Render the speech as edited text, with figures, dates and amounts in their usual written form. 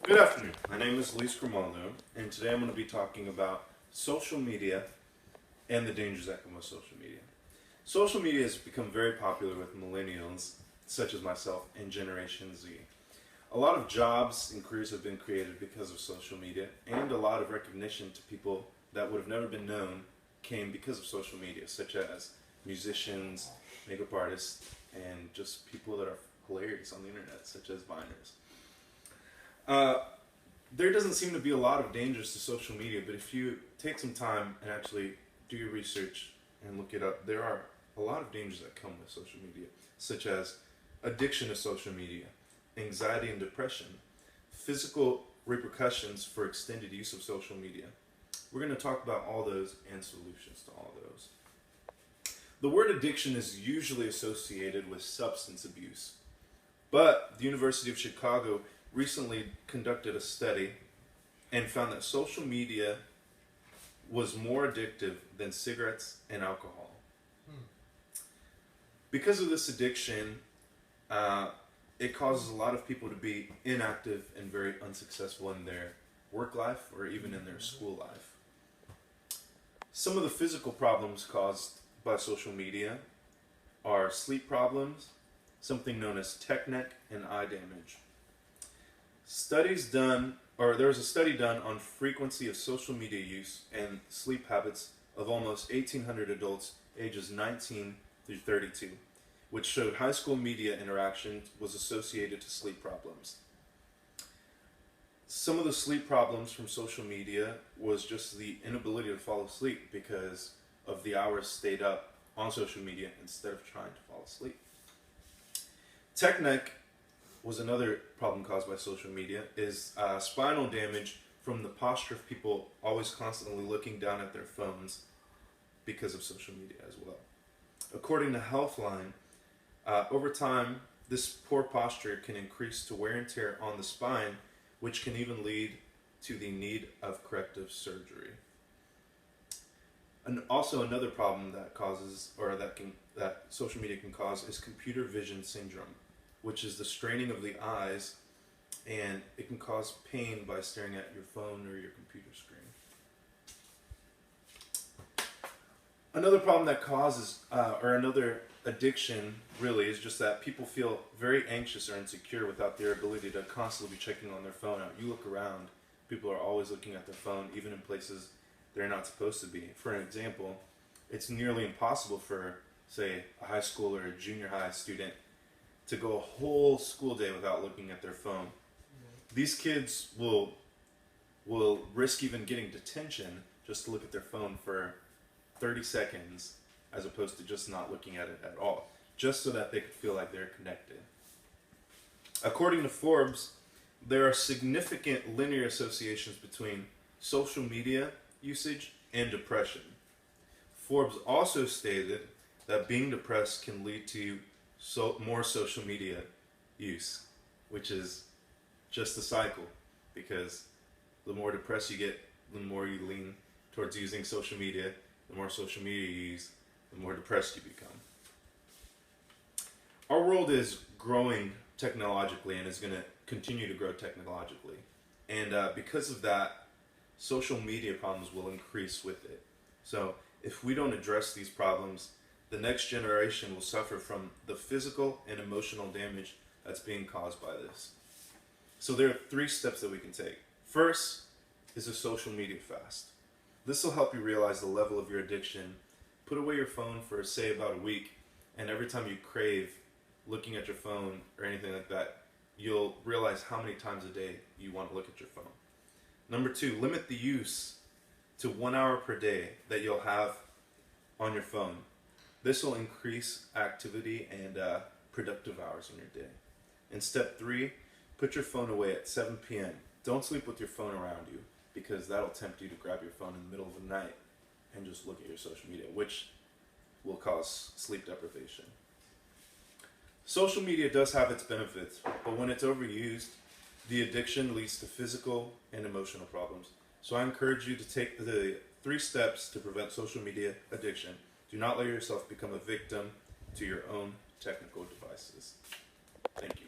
Good afternoon. My name is Luis Grimaldo, and today I'm going to be talking about social media and the dangers that come with social media. Social media has become very popular with millennials, such as myself, and Generation Z. A lot of jobs and careers have been created because of social media, and a lot of recognition to people that would have never been known came because of social media, such as musicians, makeup artists, and just people that are hilarious on the internet, such as Viners. Uh, there doesn't seem to be a lot of dangers to social media, but if you take some time and actually do your research and look it up, there are a lot of dangers that come with social media, such as addiction to social media, anxiety and depression, physical repercussions for extended use of social media. We're going to talk about all those and solutions to all those. The word addiction is usually associated with substance abuse, but the University of Chicago recently conducted a study and found that social media was more addictive than cigarettes and alcohol. Because of this addiction, it causes a lot of people to be inactive and very unsuccessful in their work life or even in their school life. Some of the physical problems caused by social media are sleep problems, something known as tech neck, and eye damage. There was a study done on frequency of social media use and sleep habits of almost 1,800 adults ages 19 through 32, which showed high school media interaction was associated to sleep problems. Some of the sleep problems from social media was just the inability to fall asleep because of the hours stayed up on social media instead of trying to fall asleep. Tech neck was another problem caused by social media, is spinal damage from the posture of people always constantly looking down at their phones because of social media as well. According to Healthline, over time, this poor posture can increase to wear and tear on the spine, which can even lead to the need of corrective surgery. And also another problem that social media can cause is computer vision syndrome, which is the straining of the eyes, and it can cause pain by staring at your phone or your computer screen. Another problem that causes, or another addiction really, is just that people feel very anxious or insecure without their ability to constantly be checking on their phone out. You look around, people are always looking at their phone, even in places they're not supposed to be. For an example, it's nearly impossible for, say, a high school or a junior high student to go a whole school day without looking at their phone. These kids will risk even getting detention just to look at their phone for 30 seconds as opposed to just not looking at it at all, just so that they could feel like they're connected. According to Forbes, there are significant linear associations between social media usage and depression. Forbes also stated that being depressed can lead to more social media use, which is just a cycle, because the more depressed you get, the more you lean towards using social media. The more social media you use, the more depressed you become. Our world is growing technologically and is going to continue to grow technologically. And because of that, social media problems will increase with it. So if we don't address these problems, the next generation will suffer from the physical and emotional damage that's being caused by this. So there are 3 steps that we can take. First is a social media fast. This will help you realize the level of your addiction. Put away your phone for, say, about a week, and every time you crave looking at your phone or anything like that, you'll realize how many times a day you want to look at your phone. Number 2, limit the use to 1 hour per day that you'll have on your phone. This will increase activity and productive hours in your day. And step 3, put your phone away at 7 p.m. Don't sleep with your phone around you, because that'll tempt you to grab your phone in the middle of the night and just look at your social media, which will cause sleep deprivation. Social media does have its benefits, but when it's overused, the addiction leads to physical and emotional problems. So I encourage you to take the 3 steps to prevent social media addiction. Do not let yourself become a victim to your own technical devices. Thank you.